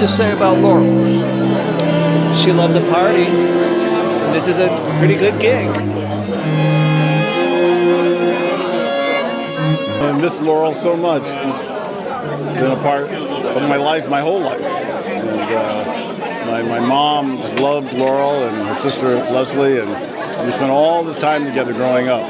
to say about Laurel? She loved the party. This is a pretty good gig. I miss Laurel so much. She's been a part of my life, my whole life. And my mom just loved Laurel and her sister Leslie, and we spent all this time together growing up.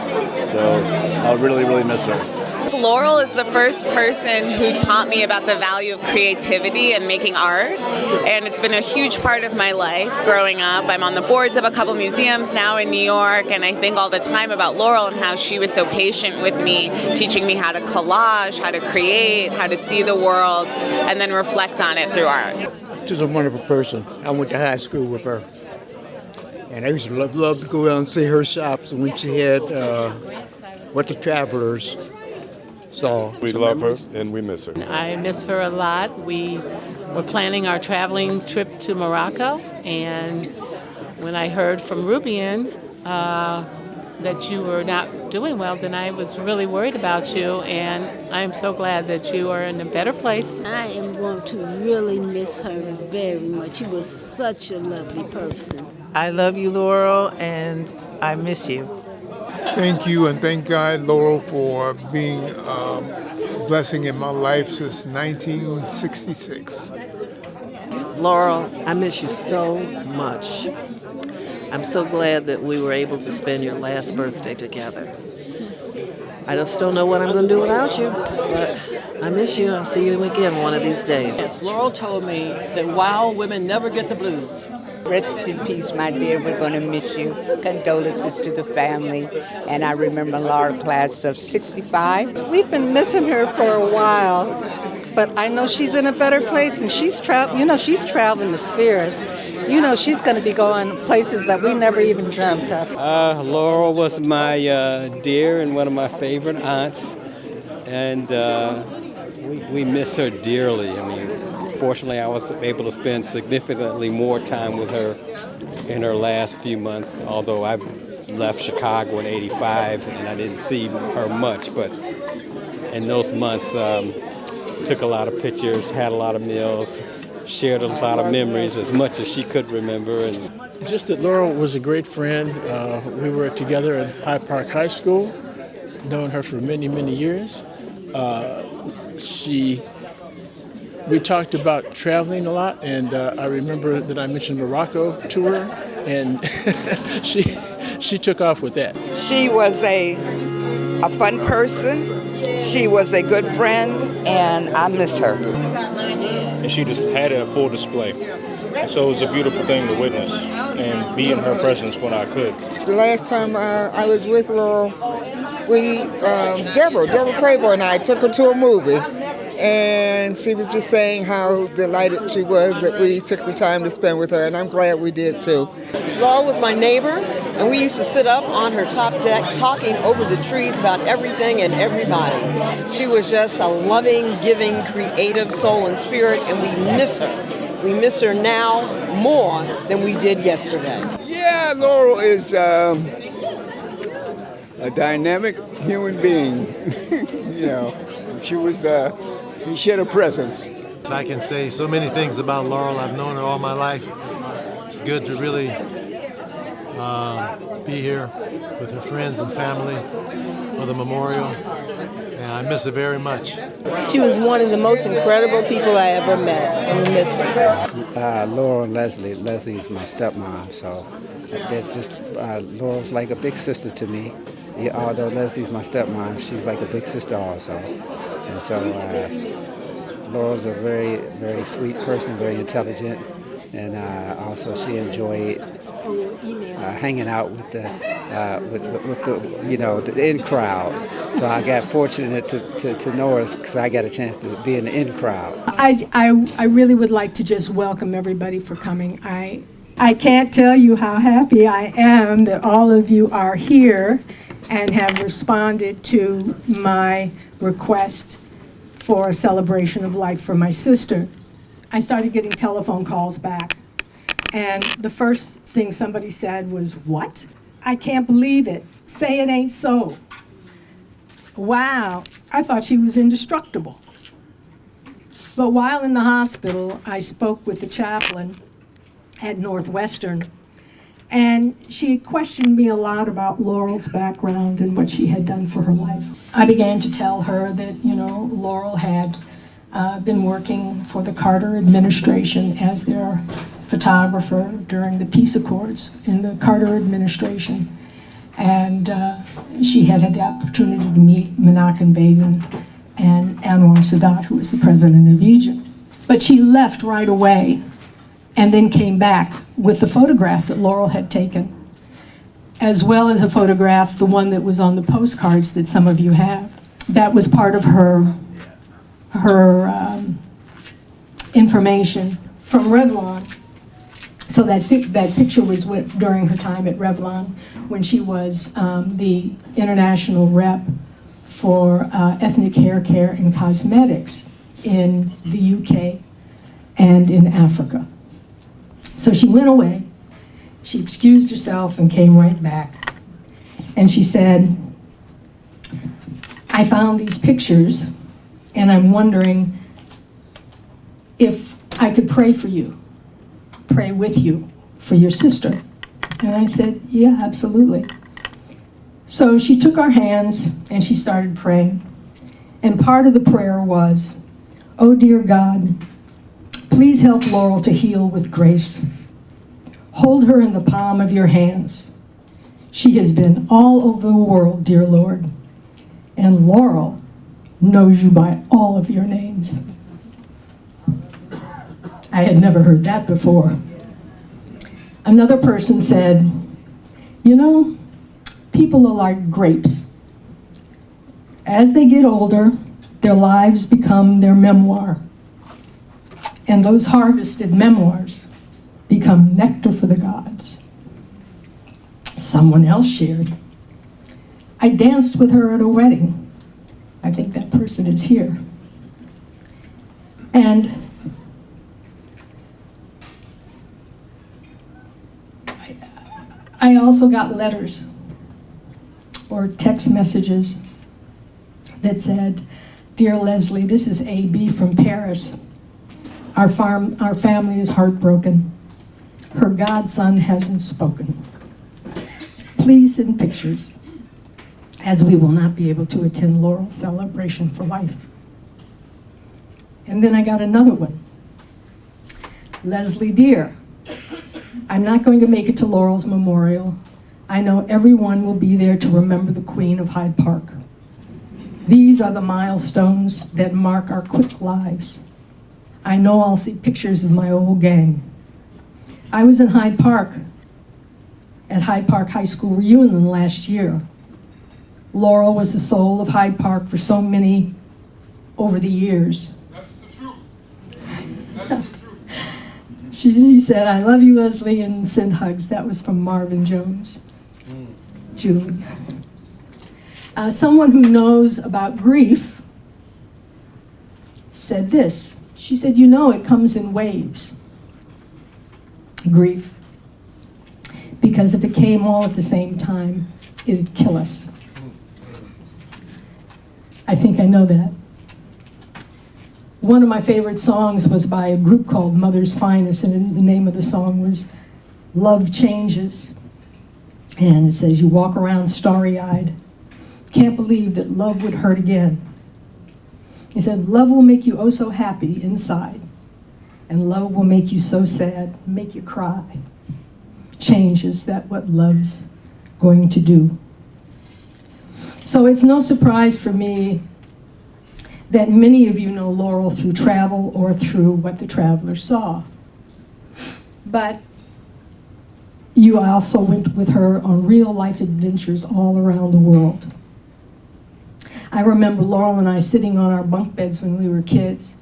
So I'll really, really miss her. Laurel is the first person who taught me about the value of creativity and making art, and it's been a huge part of my life growing up. I'm on the boards of a couple museums now in New York, and I think all the time about Laurel and how she was so patient with me, teaching me how to collage, how to create, how to see the world, and then reflect on it through art. She's a wonderful person. I went to high school with her, and I used to love to go out and see her shops when she had what the Travelers. So we love her and we miss her. I miss her a lot. We were planning our traveling trip to Morocco, and when I heard from Rubian that you were not doing well, then I was really worried about you, and I'm so glad that you are in a better place. I am going to really miss her very much. She was such a lovely person. I love you, Laurel, and I miss you. Thank you, and thank God, Laurel, for being a blessing in my life since 1966. Laurel, I miss you so much. I'm so glad that we were able to spend your last birthday together. I just don't know what I'm going to do without you, but I miss you. I'll see you again one of these days. Yes, Laurel told me that wild women never get the blues. Rest in peace, my dear. We're going to miss you. Condolences to the family. And I remember Laura, class of 65. We've been missing her for a while, but I know she's in a better place, and she's traveling the spheres. She's going to be going places that we never even dreamt of. Laurel was my dear and one of my favorite aunts, and we miss her dearly. I mean, fortunately, I was able to spend significantly more time with her in her last few months, although I left Chicago in '85 and I didn't see her much, but in those months, took a lot of pictures, had a lot of meals, shared a lot of memories, as much as she could remember. And just that Laurel was a great friend. We were together at Hyde Park High School, known her for many, many years. We talked about traveling a lot, and I remember that I mentioned Morocco to her, and she took off with that. She was a fun person. She was a good friend, and I miss her. And she just had it at full display. So it was a beautiful thing to witness and be in her presence when I could. The last time I was with Laurel, Deborah Craver and I took her to a movie. And she was just saying how delighted she was that we took the time to spend with her, and I'm glad we did too. Laurel was my neighbor, and we used to sit up on her top deck talking over the trees about everything and everybody. She was just a loving, giving, creative soul and spirit, and we miss her. We miss her now more than we did yesterday. Yeah, Laurel is a dynamic human being. She had a presence. I can say so many things about Laurel. I've known her all my life. It's good to really be here with her friends and family for the memorial, and I miss her very much. She was one of the most incredible people I ever met, and we miss her. Laurel and Leslie. Leslie is my stepmom, so Laurel's like a big sister to me. Yeah, although Leslie's my stepmom, she's like a big sister also. And so Laurel's a very, very sweet person, very intelligent, and also she enjoyed hanging out with the in crowd. So I got fortunate to know her because I got a chance to be in the in crowd. I really would like to just welcome everybody for coming. I can't tell you how happy I am that all of you are here and have responded to my request for a celebration of life for my sister. I started getting telephone calls back, and the first thing somebody said was, "What? I can't believe it. Say it ain't so." Wow, I thought she was indestructible. But while in the hospital, I spoke with the chaplain at Northwestern, and she questioned me a lot about Laurel's background and what she had done for her life. I began to tell her that, Laurel had been working for the Carter administration as their photographer during the peace accords in the Carter administration. And she had the opportunity to meet Menachem Begin and Anwar Sadat, who was the president of Egypt. But she left right away and then came back with the photograph that Laurel had taken, as well as a photograph, the one that was on the postcards that some of you have. That was part of her information from Revlon. So that picture was during her time at Revlon, when she was the international rep for ethnic hair care and cosmetics in the UK and in Africa. So she went away, she excused herself and came right back. And she said, I found these pictures and I'm wondering if I could pray for you, pray with you for your sister. And I said, yeah, absolutely. So she took our hands and she started praying. And part of the prayer was, oh dear God, please help Laurel to heal with grace. Hold her in the palm of your hands. She has been all over the world, dear Lord. And Laurel knows you by all of your names. I had never heard that before. Another person said, people are like grapes. As they get older, their lives become their memoir. And those harvested memoirs become nectar for the gods. Someone else shared, I danced with her at a wedding. I think that person is here. And I also got letters or text messages that said, Dear Leslie, this is AB from Paris. Our family is heartbroken. Her godson hasn't spoken. Please send pictures, as we will not be able to attend Laurel's celebration for life. And then I got another one. Leslie, dear, I'm not going to make it to Laurel's memorial. I know everyone will be there to remember the Queen of Hyde Park. These are the milestones that mark our quick lives. I know I'll see pictures of my old gang. I was in Hyde Park at Hyde Park High School reunion last year. Laurel was the soul of Hyde Park for so many over the years. That's the truth. That's the truth. She said, I love you, Leslie, and send hugs. That was from Marvin Jones. Julie. Someone who knows about grief said this. She said, it comes in waves, grief. Because if it came all at the same time, it'd kill us. I think I know that. One of my favorite songs was by a group called Mother's Finest, and the name of the song was Love Changes. And it says, you walk around starry-eyed, can't believe that love would hurt again. He said, love will make you oh so happy inside, and love will make you so sad, make you cry. Changes, that what love's going to do. So it's no surprise for me that many of you know Laurel through travel or through what the travelers saw. But you also went with her on real life adventures all around the world. I remember Laurel and I sitting on our bunk beds when we were kids,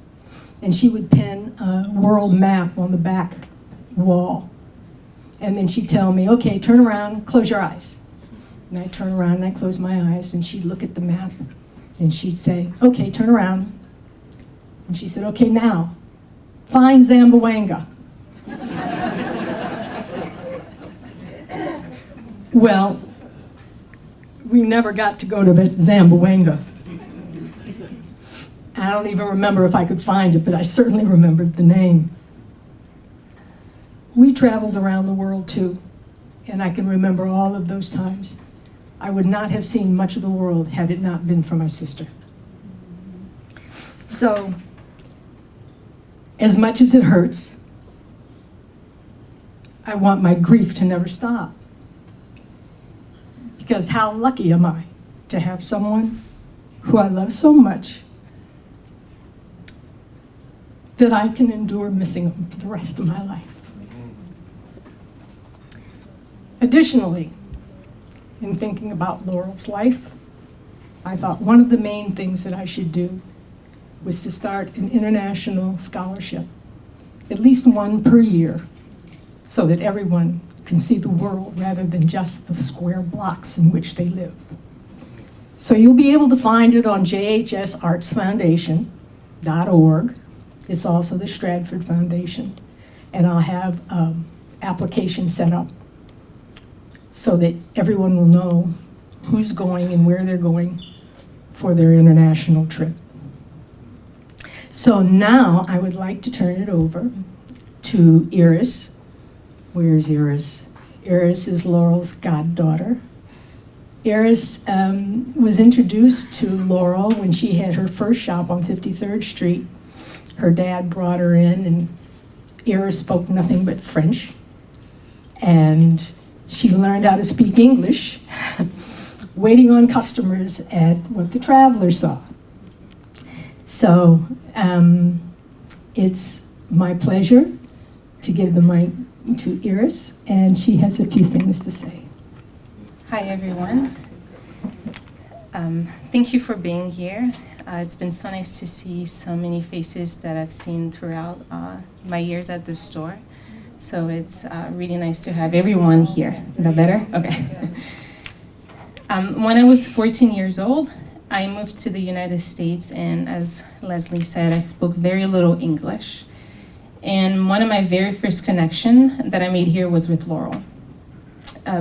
and she would pin a world map on the back wall. And then she'd tell me, okay, turn around, close your eyes. And I'd turn around and I'd close my eyes, and she'd look at the map, and she'd say, okay, turn around. And she said, okay, now, find Zamboanga. Well, we never got to go to Zamboanga. I don't even remember if I could find it, but I certainly remembered the name. We traveled around the world too, and I can remember all of those times. I would not have seen much of the world had it not been for my sister. So, as much as it hurts, I want my grief to never stop. Because how lucky am I to have someone who I love so much that I can endure missing them for the rest of my life. Additionally, in thinking about Laurel's life, I thought one of the main things that I should do was to start an international scholarship, at least one per year, so that everyone can see the world rather than just the square blocks in which they live. So you'll be able to find it on jhsartsfoundation.org. It's also the Stradford Foundation. And I'll have applications set up so that everyone will know who's going and where they're going for their international trip. So now I would like to turn it over to Iris. Where's Iris? Iris is Laurel's goddaughter. Iris was introduced to Laurel when she had her first shop on 53rd Street. Her dad brought her in, and Iris spoke nothing but French. And she learned how to speak English, waiting on customers at what the Travelers saw. So it's my pleasure to give the mic to Iris, and she has a few things to say. Hi, everyone. Thank you for being here. It's been so nice to see so many faces that I've seen throughout my years at the store. So it's really nice to have everyone here. Is that better? Okay. When I was 14 years old, I moved to the United States, and as Leslie said, I spoke very little English. And one of my very first connections that I made here was with Laurel.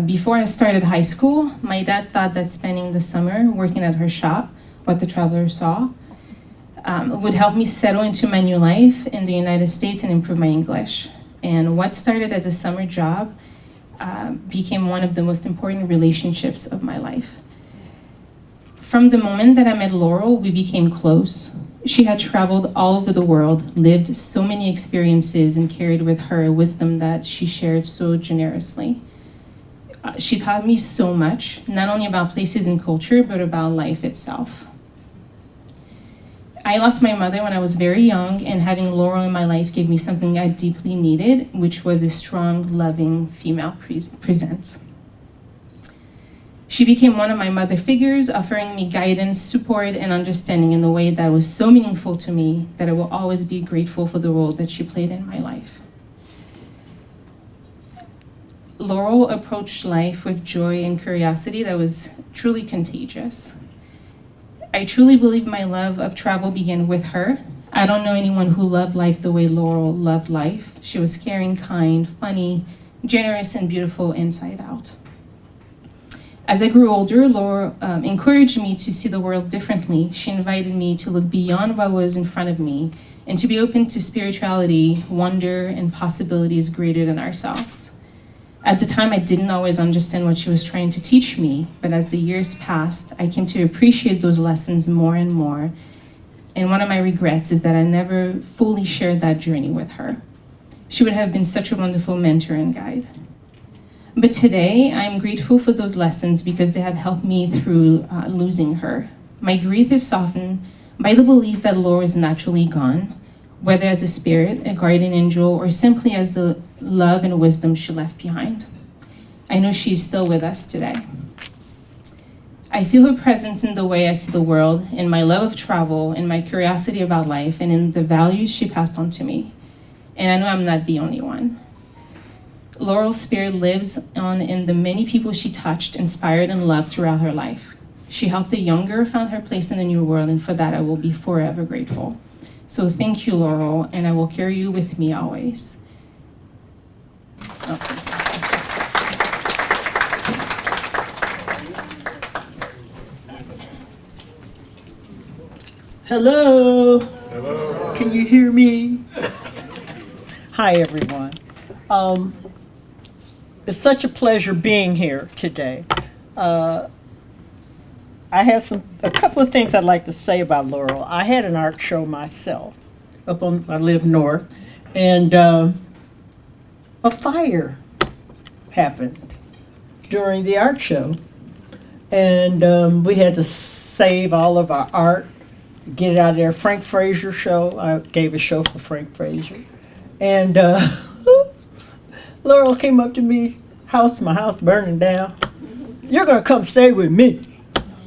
Before I started high school, my dad thought that spending the summer working at her shop, what the Travelers saw, would help me settle into my new life in the United States and improve my English. And what started as a summer job became one of the most important relationships of my life. From the moment that I met Laurel, we became close. She had traveled all over the world, lived so many experiences, and carried with her a wisdom that she shared so generously. She taught me so much, not only about places and culture, but about life itself. I lost my mother when I was very young, and having Laurel in my life gave me something I deeply needed, which was a strong, loving female presence. She became one of my mother figures, offering me guidance, support, and understanding in a way that was so meaningful to me that I will always be grateful for the role that she played in my life. Laurel approached life with joy and curiosity that was truly contagious. I truly believe my love of travel began with her. I don't know anyone who loved life the way Laurel loved life. She was caring, kind, funny, generous, and beautiful inside out. As I grew older, Laurel encouraged me to see the world differently. She invited me to look beyond what was in front of me and to be open to spirituality, wonder, and possibilities greater than ourselves. At the time, I didn't always understand what she was trying to teach me, but as the years passed, I came to appreciate those lessons more and more. And one of my regrets is that I never fully shared that journey with her. She would have been such a wonderful mentor and guide. But today, I'm grateful for those lessons because they have helped me through losing her. My grief is softened by the belief that Laurel is naturally gone, whether as a spirit, a guardian angel, or simply as the love and wisdom she left behind. I know she is still with us today. I feel her presence in the way I see the world, in my love of travel, in my curiosity about life, and in the values she passed on to me. And I know I'm not the only one. Laurel's spirit lives on in the many people she touched, inspired, and loved throughout her life. She helped the younger find her place in the new world, and for that I will be forever grateful. So thank you, Laurel, and I will carry you with me always. Oh. Hello. Hello. Can you hear me? Hi, everyone. It's such a pleasure being here today. I have a couple of things I'd like to say about Laurel. I had an art show myself. I live north, and a fire happened during the art show, and we had to save all of our art, get it out of there. Frank Frazier show. I gave a show for Frank Frazier, and Laurel came up to me, my house burning down. You're gonna come stay with me.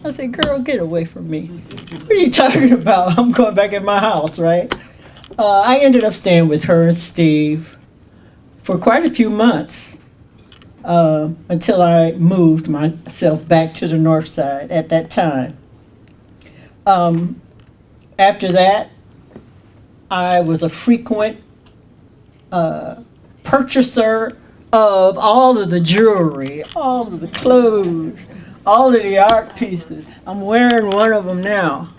I said, girl, get away from me. What are you talking about? I'm going back in my house, right? I ended up staying with her and Steve for quite a few months until I moved myself back to the north side at that time. After that, I was a frequent purchaser of all of the jewelry, all of the clothes, all of the art pieces. I'm wearing one of them now.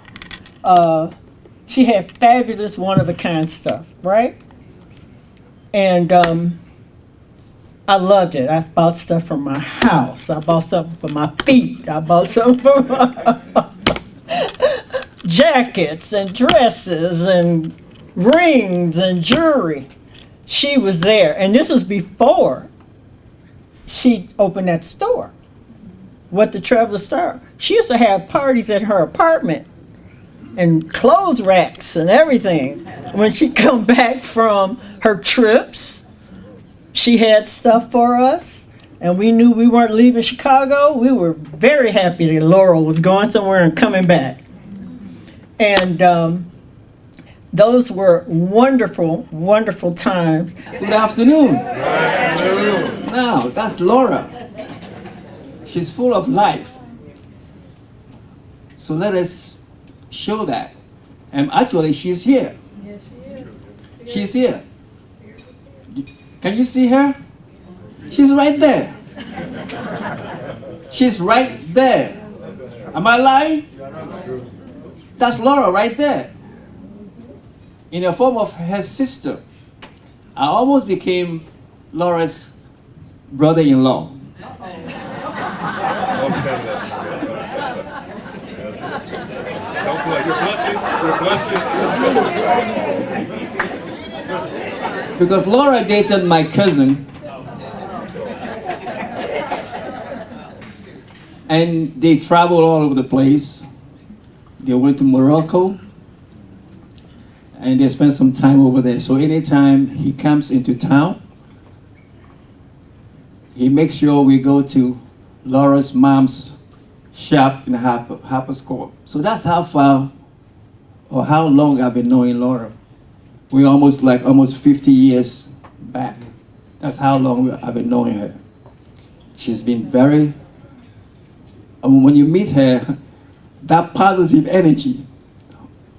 She had fabulous one-of-a-kind stuff, right? And I loved it. I bought stuff from my house. I bought something for my feet. I bought something for my jackets and dresses and rings and jewelry. She was there, and this was before she opened that store, What the Traveler Star. She used to have parties at her apartment and clothes racks and everything. When she come back from her trips, she had stuff for us, and we knew we weren't leaving Chicago. We were very happy that Laurel was going somewhere and coming back. And those were wonderful, wonderful times. Good afternoon. Good afternoon. Now, that's Laura. She's full of life. So let us show that. And actually, she's here. Yes, she is. She's here. Can you see her? She's right there. She's right there. Am I lying? That's Laura right there. In the form of her sister. I almost became Laura's brother-in-law. Because Laura dated my cousin, and they traveled all over the place. They went to Morocco, and they spent some time over there. So anytime he comes into town, he makes sure we go to Laura's mom's shop in Harper's Court. So that's how far or how long I've been knowing Laura. We're almost 50 years back. That's how long I've been knowing her. She's been very, when you meet her, that positive energy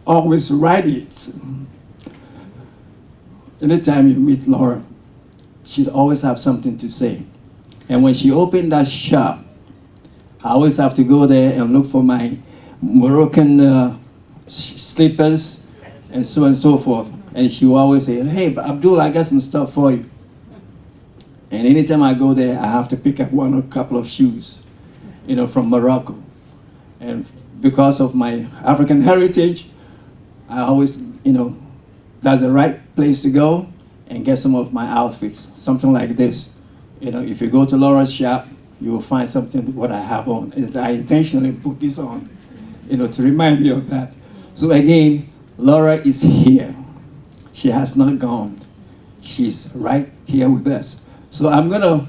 always radiates. Anytime you meet Laura, she always have something to say. And when she opened that shop, I always have to go there and look for my Moroccan slippers and so forth. And she will always say, hey, Abdul, I got some stuff for you. And anytime I go there, I have to pick up one or a couple of shoes, from Morocco. And because of my African heritage, I always, that's the right place to go and get some of my outfits, something like this. If you go to Laura's shop, you will find something what I have on. And I intentionally put this on, to remind me of that. So again, Laura is here. She has not gone. She's right here with us. So I'm gonna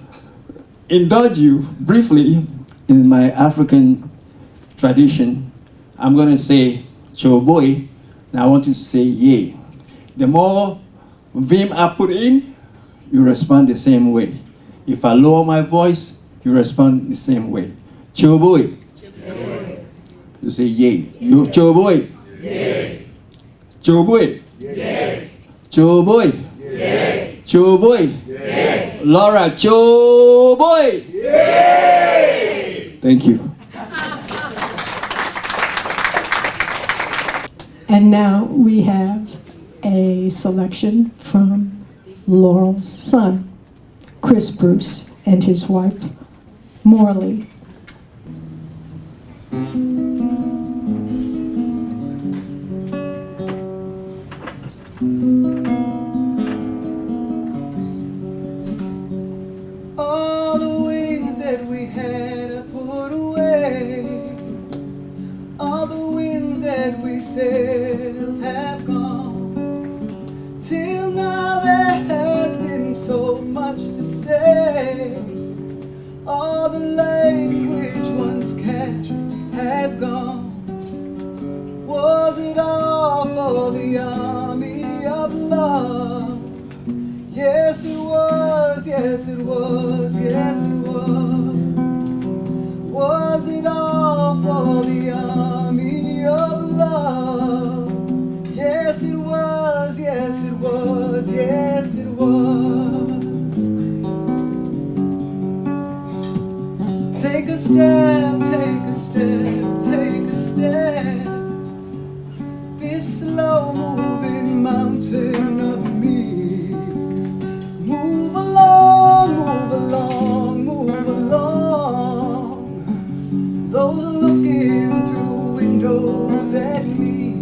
indulge you briefly in my African tradition. I'm gonna say Choboy, and I want you to say yay. The more vim I put in, you respond the same way. If I lower my voice, you respond the same way. Choboy. You say yay. You Choboy. Yay. Choboy. Yay. Choboy. Yay. Choboy. Yay. Laura Choboy. Yay. Thank you. And now we have a selection from Laurel's son, Chris Bruce, and his wife, Morley. All the wings that we had are put away. All the winds that we sailed have gone. Till now there has been so much to say. All the language once cast has gone. Was it all for the army of love? Yes it was, yes it was, yes it was. Was it all for the army of love? Yes it was, yes it was, yes it was. Take a step, take a step, take a step. This slow moving mountain of me. Move along, move along, move along. Those are looking through windows at me.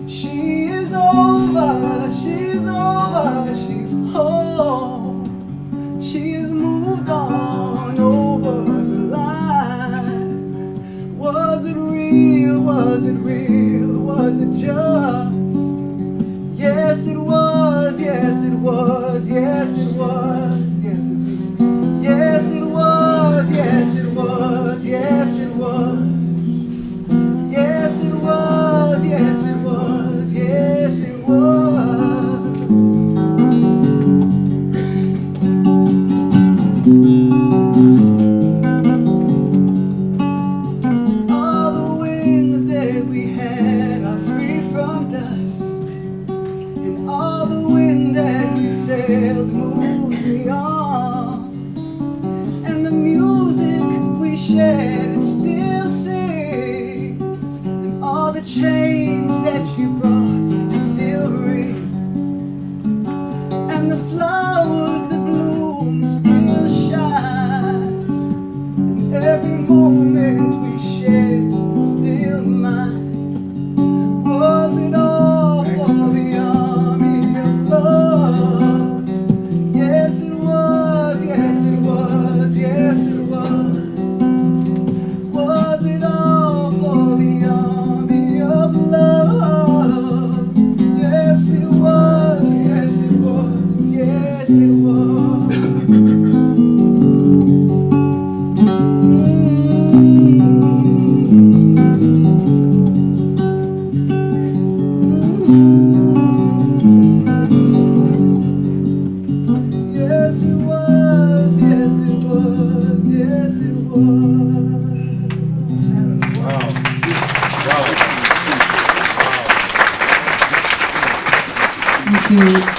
She is over, she's over, she's home. She has moved on over the line. Was it real, was it real, was it just? Yes it was, yes it was, yes it was, yes it was. Yes it was, yes it was, yes it was. Yes it was, yes it was, yes it was. All the wings that we had are free from dust. All the wind that we sailed moves me on. And the music we shared, it still sings. And all the change that you brought, it still rings. And the flowers that bloom still shine. And every moment we shared is still mine. Was it all for the army of love? Yes it was, yes it was, yes it was. Was it all for the army of love? Yes it was, yes it was, yes it was. Yes it was, yes it was, yes it was. Thank you.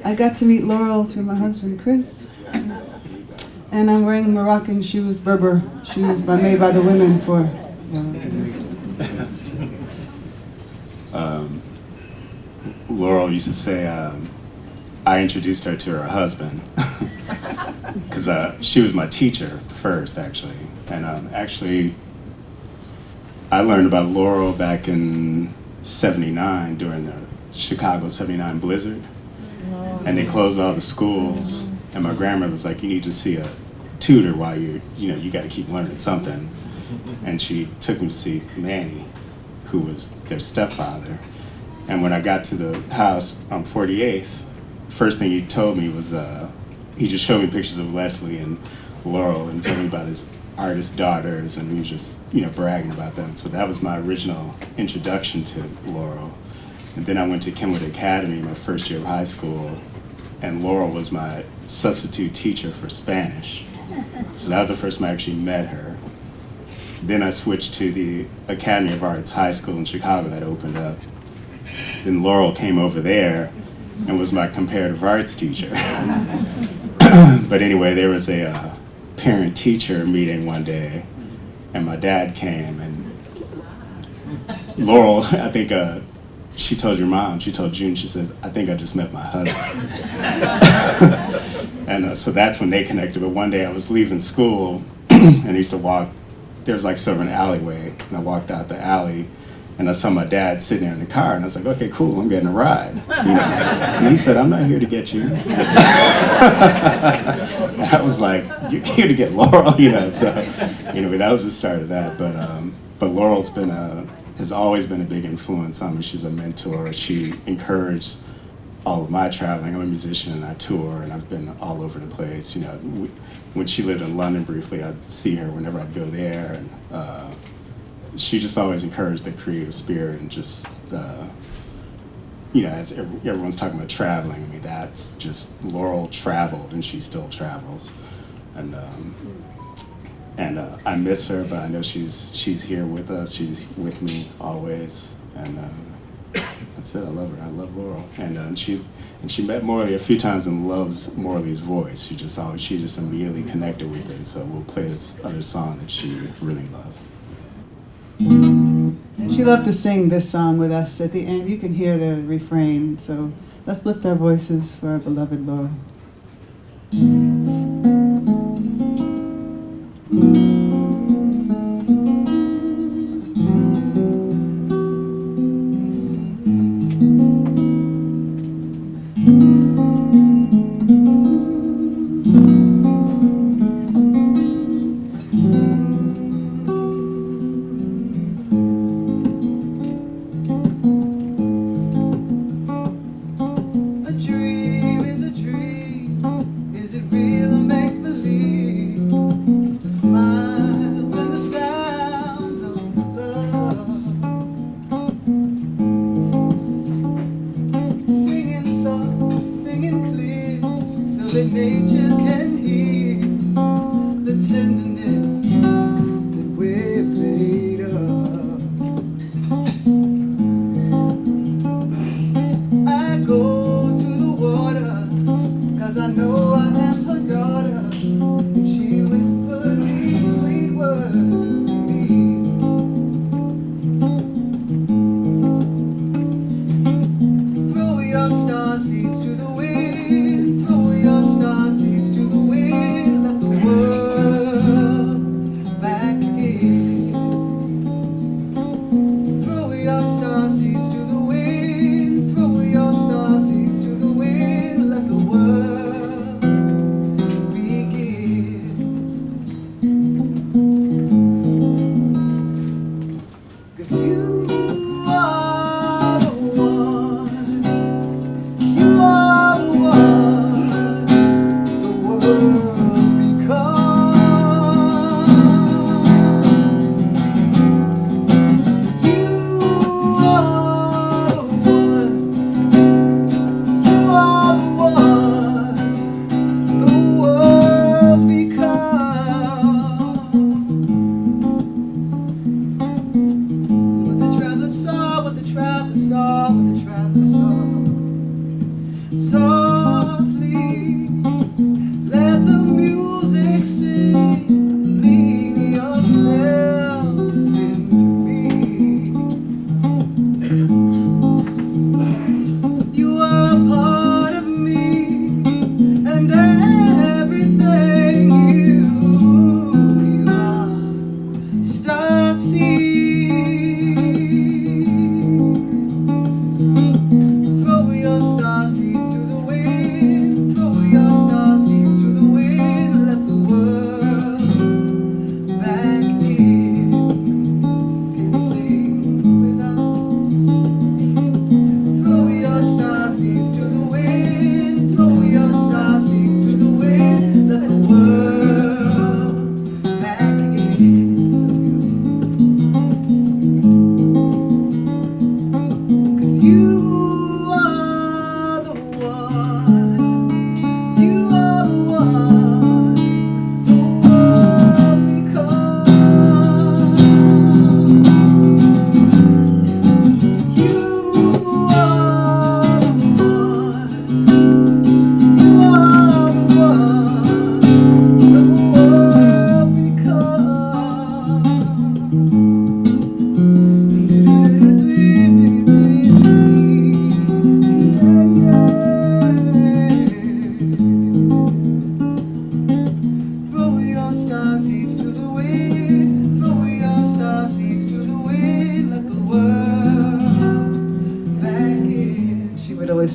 I got to meet Laurel through my husband, Chris. And I'm wearing Moroccan shoes, Berber shoes made by the women for... Laurel used to say, I introduced her to her husband because she was my teacher first, actually. And actually, I learned about Laurel back in '79 during the Chicago '79 blizzard. And they closed all the schools. And my grandmother was like, you need to see a tutor while you got to keep learning something. And she took me to see Manny, who was their stepfather. And when I got to the house on 48th, first thing he told me was, he just showed me pictures of Leslie and Laurel and told me about his artist daughters, and he was just, bragging about them. So that was my original introduction to Laurel. And then I went to Kenwood Academy my first year of high school, and Laurel was my substitute teacher for Spanish. So that was the first time I actually met her. Then I switched to the Academy of Arts High School in Chicago that opened up. Then Laurel came over there and was my comparative arts teacher. But anyway, there was a parent-teacher meeting one day, and my dad came, and Laurel, I think she told your mom, she told June, she says, I think I just met my husband. And so that's when they connected. But one day I was leaving school and I used to walk, there was like sort of an alleyway, and I walked out the alley and I saw my dad sitting there in the car, and I was like, okay, cool, I'm getting a ride. You know? And he said, I'm not here to get you. I was like, you're here to get Laurel, you know, so, you know, but that was the start of that. But Laurel's has always been a big influence on me. She's a mentor. She encouraged all of my traveling. I'm a musician and I tour, and I've been all over the place. You know, when she lived in London briefly, I'd see her whenever I'd go there, and she just always encouraged the creative spirit and just, you know, as everyone's talking about traveling, I mean, that's just, Laurel traveled and she still travels. And I miss her, but I know she's here with us. She's with me always. And that's it, I love her. I love Laurel. And she met Morley a few times and loves Morley's voice. She just immediately connected with it. And so we'll play this other song that she really loved. And she loved to sing this song with us at the end. You can hear the refrain. So let's lift our voices for our beloved Laurel. A dream is a dream. Is it real?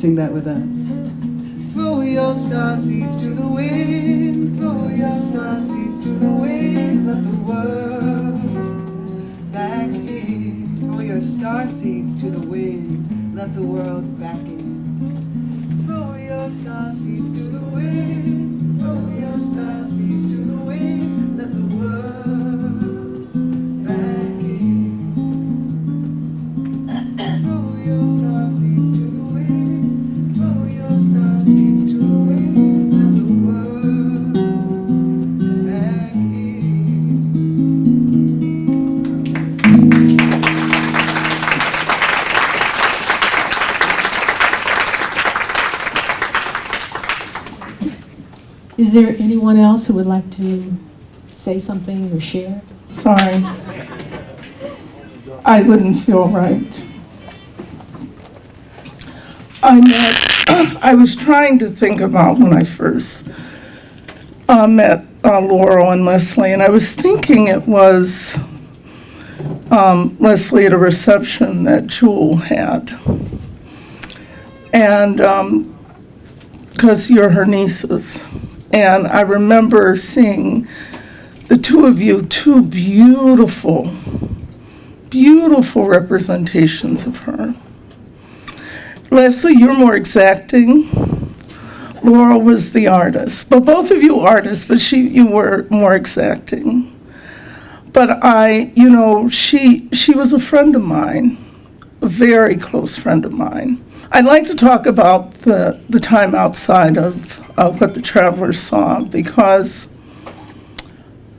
sing that with us. Throw your star seeds to the wind, throw your star seeds to the wind, let the world back in. Throw your star seeds to the wind, let the world back in. Throw your star seeds to the wind, throw your star seeds to the wind, let the world back in. Throw your star seeds to the wind, throw your star seeds to the wind, let the world back in. Is there anyone else who would like to say something or share? Sorry, I wouldn't feel right. I was trying to think about when I first met Laurel and Leslie, and I was thinking it was Leslie at a reception that Jewel had. And because you're her nieces. And I remember seeing the two of you, two beautiful, beautiful representations of her. Leslie, you're more exacting. Laurel was the artist. But both of you artists, but you were more exacting. But she was a friend of mine, a very close friend of mine. I'd like to talk about the time outside of what the Travelers saw, because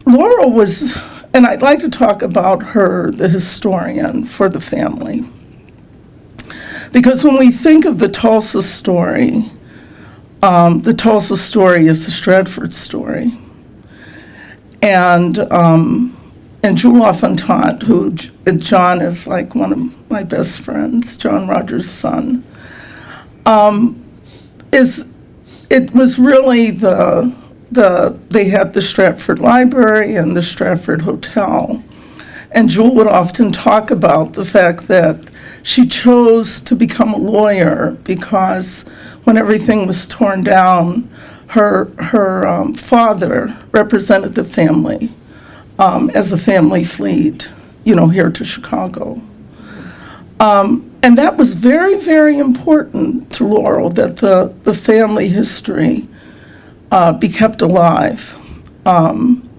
Laurel was, and I'd like to talk about her, the historian for the family. Because when we think of the Tulsa story is the Stradford story. And Jewel Offentant, who John is like one of my best friends, John Rogers' son, it was really they had the Stratford Library and the Stratford Hotel. And Jewel would often talk about the fact that she chose to become a lawyer because when everything was torn down, her father represented the family as the family fled, here to Chicago. And that was very, very important to Laurel, that the family history be kept alive. And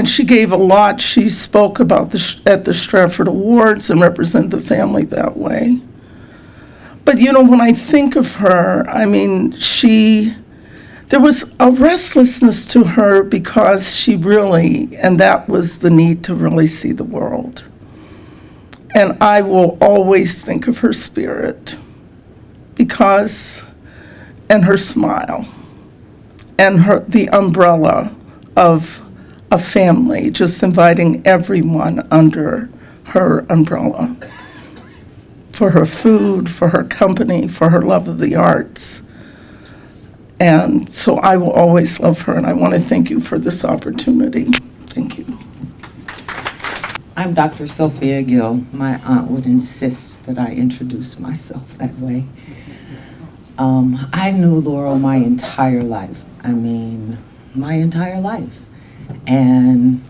she gave a lot. She spoke about at the Stratford Awards and represented the family that way. But when I think of her, there was a restlessness to her because and that was the need to really see the world. And I will always think of her spirit and her smile and the umbrella of a family, just inviting everyone under her umbrella for her food, for her company, for her love of the arts. And so I will always love her, and I want to thank you for this opportunity. Thank you. I'm Dr. Sophia Gill. My aunt would insist that I introduce myself that way. I knew Laurel my entire life. My entire life. And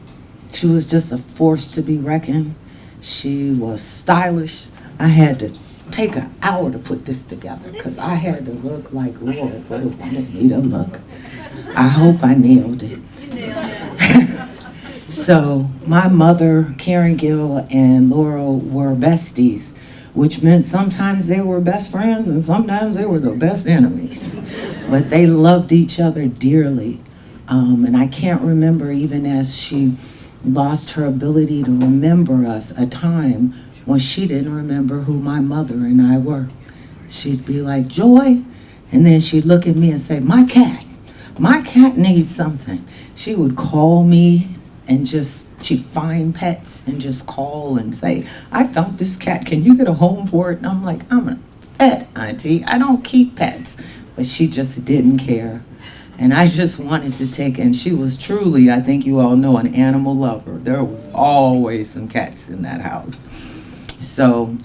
she was just a force to be reckoned. She was stylish. I had to take an hour to put this together because I had to look like Laurel would have wanted me to look. I hope I nailed it. So my mother, Karen Gill, and Laurel were besties, which meant sometimes they were best friends and sometimes they were the best enemies. But they loved each other dearly. And I can't remember, even as she lost her ability to remember us, a time when she didn't remember who my mother and I were. She'd be like, Joy, and then she'd look at me and say, my cat needs something. She would call me and she'd find pets and just call and say, I found this cat, can you get a home for it? And I'm like, I'm a pet, auntie, I don't keep pets. But she just didn't care. And I just wanted to take, and she was truly, I think you all know, an animal lover. There was always some cats in that house. So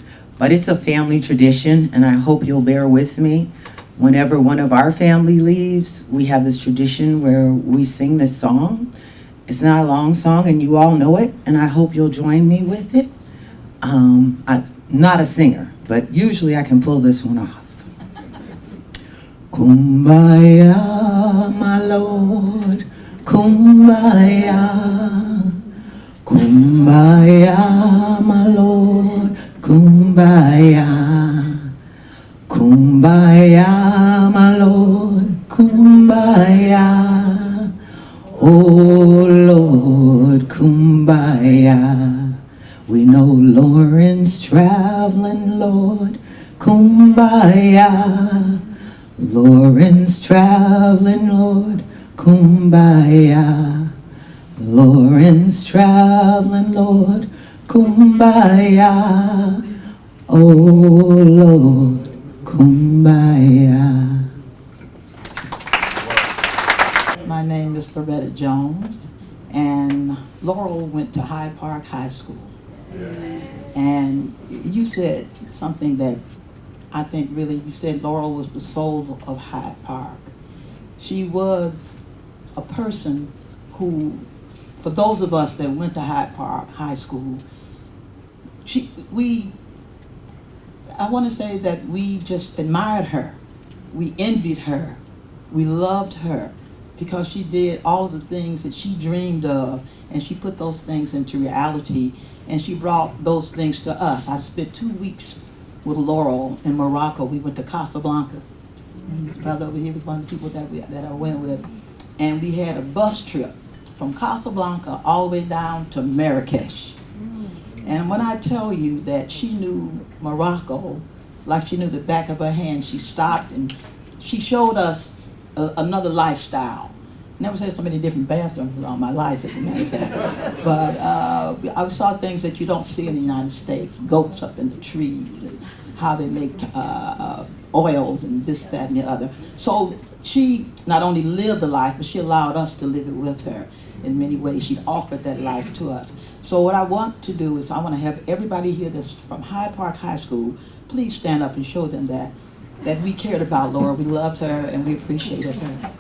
but it's a family tradition, and I hope you'll bear with me. Whenever one of our family leaves, we have this tradition where we sing this song. It's not a long song, and you all know it, and I hope you'll join me with it. I'm not a singer, but usually I can pull this one off. Kumbaya, my Lord, kumbaya. Kumbaya, my Lord, kumbaya. Kumbaya, my Lord, kumbaya. Oh Lord, kumbaya. We know Lauren's traveling, Lord, kumbaya. Lauren's traveling, Lord, kumbaya. Lauren's traveling, Lord, kumbaya. Oh Lord, kumbaya. My name is Loretta Jones, and Laurel went to Hyde Park High School. And you said something that I think really, you said Laurel was the soul of Hyde Park. She was a person who, for those of us that went to Hyde Park High School, I want to say that we just admired her. We envied her. We loved her because she did all of the things that she dreamed of, and she put those things into reality, and she brought those things to us. I spent 2 weeks with Laurel in Morocco. We went to Casablanca. And his brother over here was one of the people that I went with. And we had a bus trip from Casablanca all the way down to Marrakesh. And when I tell you that she knew Morocco like she knew the back of her hand, she stopped and she showed us another lifestyle. Never had so many different bathrooms around my life, as a matter of fact. But I saw things that you don't see in the United States. Goats up in the trees, and how they make oils and this, that, and the other. So she not only lived the life, but she allowed us to live it with her in many ways. She offered that life to us. So what I want to do is I want to have everybody here that's from Hyde Park High School, please stand up and show them that we cared about Laura, we loved her, and we appreciated her.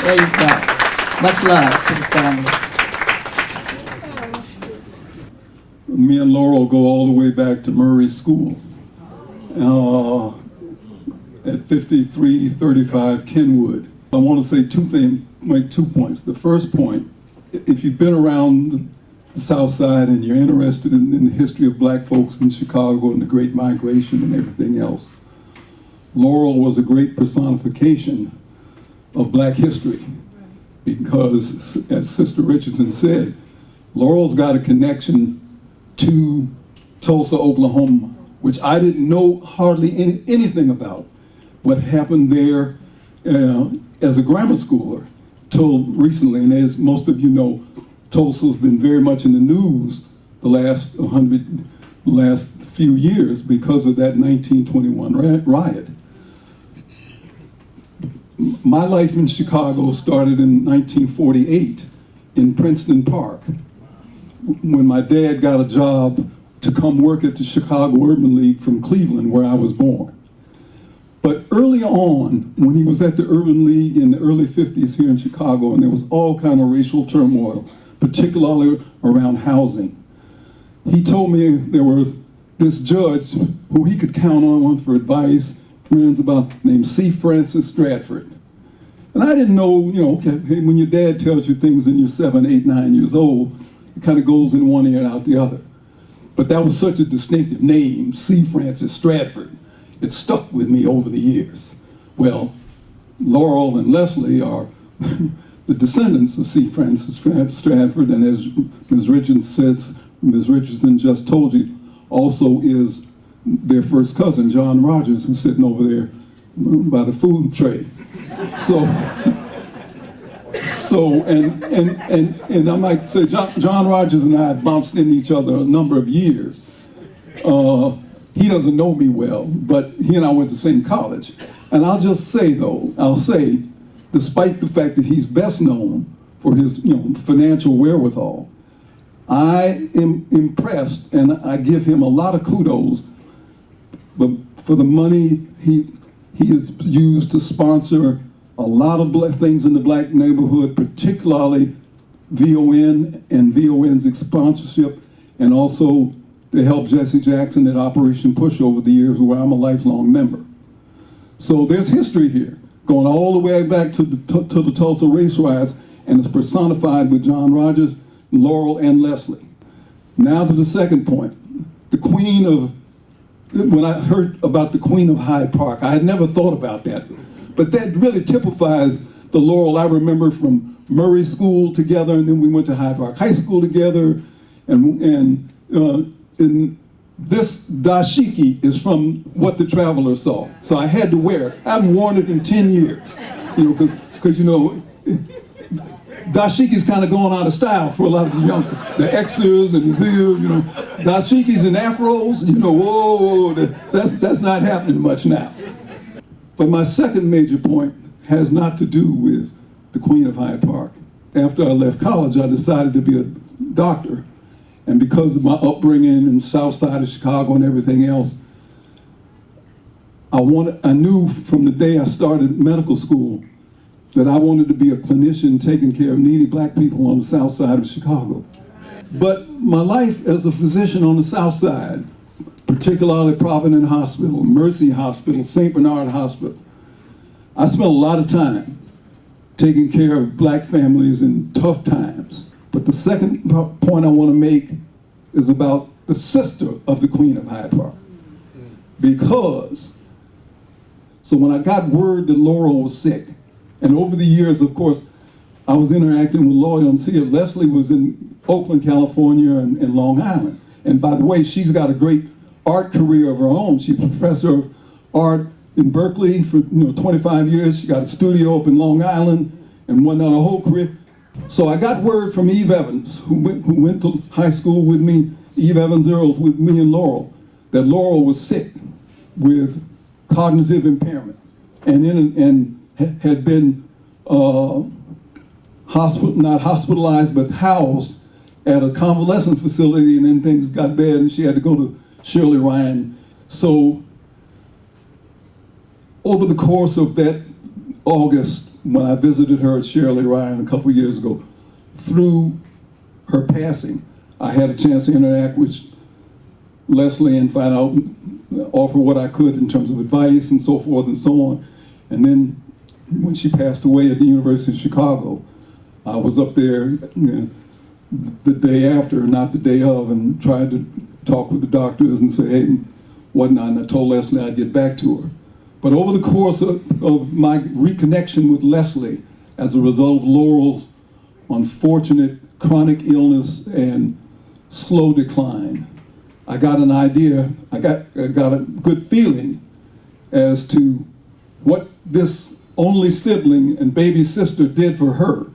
There you go. Much love to the family. Me and Laurel go all the way back to Murray School at 5335 Kenwood. I want to say make 2 points. The first point, if you've been around the South Side and you're interested in the history of black folks in Chicago and the Great Migration and everything else, Laurel was a great personification of black history, because, as Sister Richardson said, Laurel's got a connection to Tulsa, Oklahoma, which I didn't know hardly anything about. What happened there as a grammar schooler till recently, and as most of you know, Tulsa's been very much in the news the last few years because of that 1921 riot. My life in Chicago started in 1948 in Princeton Park, when my dad got a job to come work at the Chicago Urban League from Cleveland, where I was born. But early on, when he was at the Urban League in the early 50s here in Chicago, and there was all kind of racial turmoil, particularly around housing, he told me there was this judge who he could count on for advice, friends about, named C. Francis Stradford. And I didn't know, okay, when your dad tells you things and you're 7, 8, 9 years old, it kind of goes in one ear and out the other. But that was such a distinctive name, C. Francis Stradford. It stuck with me over the years. Well, Laurel and Leslie are the descendants of C. Francis Stradford, and as Ms. Richardson just told you, also is their first cousin, John Rogers, who's sitting over there by the food tray. And I might say, John Rogers and I bounced into each other a number of years. He doesn't know me well, but he and I went to the same college. And I'll just say, though, despite the fact that he's best known for his financial wherewithal. I am impressed, and I give him a lot of kudos, but for the money he has used to sponsor a lot of things in the black neighborhood, particularly VON and VON's sponsorship, and also to help Jesse Jackson at Operation Push over the years, where I'm a lifelong member. So there's history here, going all the way back to the Tulsa race riots, and it's personified with John Rogers, Laurel, and Leslie. Now to the second point. The Queen of, when I heard about the Queen of Hyde Park, I had never thought about that. But that really typifies the Laurel I remember from Murray School together, and then we went to Hyde Park High School together, and this dashiki is from What the Traveler Saw. So I had to wear it. I haven't worn it in 10 years, because dashiki's kind of going out of style for a lot of the youngsters. The Xers and the Zers, dashikis and afros, whoa, that's not happening much now. But my second major point has not to do with the Queen of Hyde Park. After I left college, I decided to be a doctor. And because of my upbringing in the south side of Chicago and everything else, I knew from the day I started medical school that I wanted to be a clinician taking care of needy black people on the south side of Chicago. But my life as a physician on the south side, particularly Providence Hospital, Mercy Hospital, St. Bernard Hospital, I spent a lot of time taking care of black families in tough times. But the second point I want to make is about the sister of the Queen of Hyde Park. So when I got word that Laurel was sick, and over the years, of course, I was interacting with Laurel and see if Leslie was in Oakland, California, and Long Island. And by the way, she's got a great art career of her own. She's a professor of art in Berkeley for 25 years. She got a studio up in Long Island and went on a whole career. So I got word from Eve Evans, who went to high school with me, Eve Evans Earls, with me and Laurel, that Laurel was sick with cognitive impairment and had been not hospitalized, but housed at a convalescent facility, and then things got bad and she had to go to Shirley Ryan. So over the course of that August, when I visited her at Shirley Ryan a couple years ago, through her passing, I had a chance to interact with Leslie and find out, offer what I could in terms of advice and so forth and so on. And then when she passed away at the University of Chicago, I was up there the day after, not the day of, and tried to talk with the doctors and say, hey, whatnot, and I told Leslie I'd get back to her. But over the course of my reconnection with Leslie, as a result of Laurel's unfortunate chronic illness and slow decline, I got an idea, I got a good feeling as to what this only sibling and baby sister did for her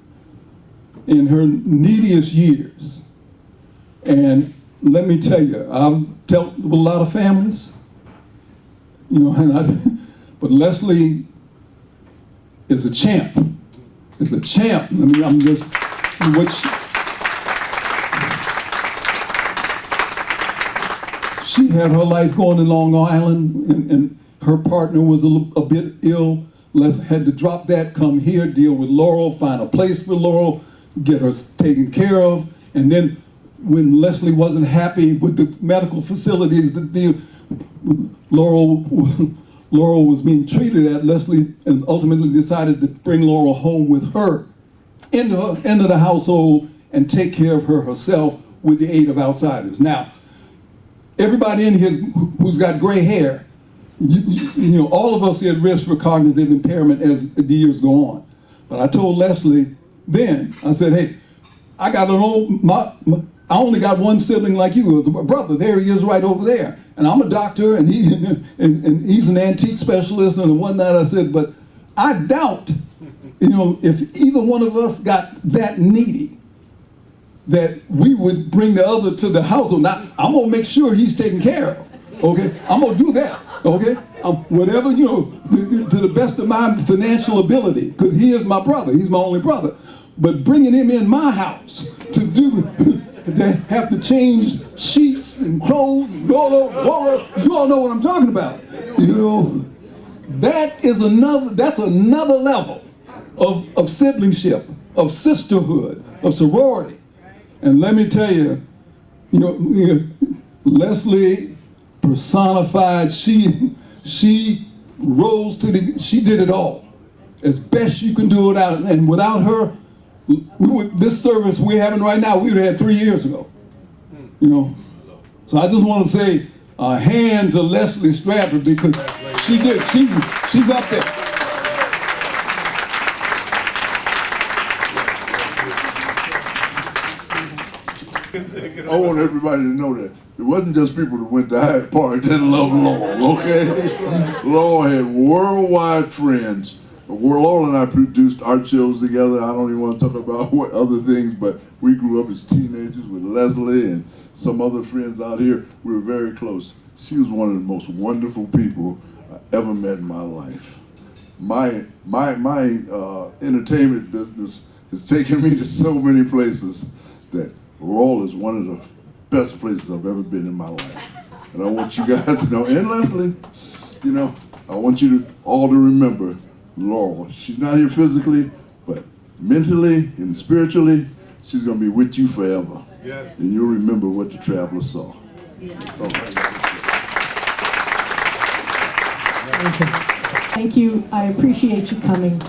in her neediest years. And let me tell you, I've dealt with a lot of families, but Leslie is a champ. Is a champ. I'm just she had her life going in Long Island, and her partner was a bit ill. Leslie had to drop that, come here, deal with Laurel, find a place for Laurel, get her taken care of, and then when Leslie wasn't happy with the medical facilities that Laurel was being treated at, Leslie ultimately decided to bring Laurel home with her into the household and take care of her herself with the aid of outsiders. Now, everybody in here who's got gray hair, all of us are at risk for cognitive impairment as the years go on. But I told Leslie then, I said, hey, I only got one sibling like you, a brother. There he is right over there. And I'm a doctor, and he's an antique specialist and whatnot. I said, but I doubt, if either one of us got that needy, that we would bring the other to the household. Now, I'm gonna make sure he's taken care of, okay? I'm gonna do that, okay? Whatever, to the best of my financial ability, because he is my brother, he's my only brother. But bringing him in my house to do, they have to change sheets and clothes, you all know what I'm talking about. You know, that's another level of siblingship, of sisterhood, of sorority. And let me tell you, Leslie personified, she rose to she did it all as best you can do it out. And without her, this service we're having right now, we would have had 3 years ago. So I just want to say a hand to Leslie Stradford because she did. She's up there. I want everybody to know that it wasn't just people that went to Hyde Park that loved Laurel, okay? Laurel had worldwide friends. Laurel and I produced art shows together. I don't even want to talk about what other things, but we grew up as teenagers with Leslie and some other friends out here. We were very close. She was one of the most wonderful people I ever met in my life. My entertainment business has taken me to so many places that Laurel is one of the best places I've ever been in my life. And I want you guys to know, and Leslie, I want you all to remember Laurel. She's not here physically, but mentally and spiritually, she's going to be with you forever. Yes. And you'll remember what the traveler saw. Yes. So, Thank you. I appreciate you coming.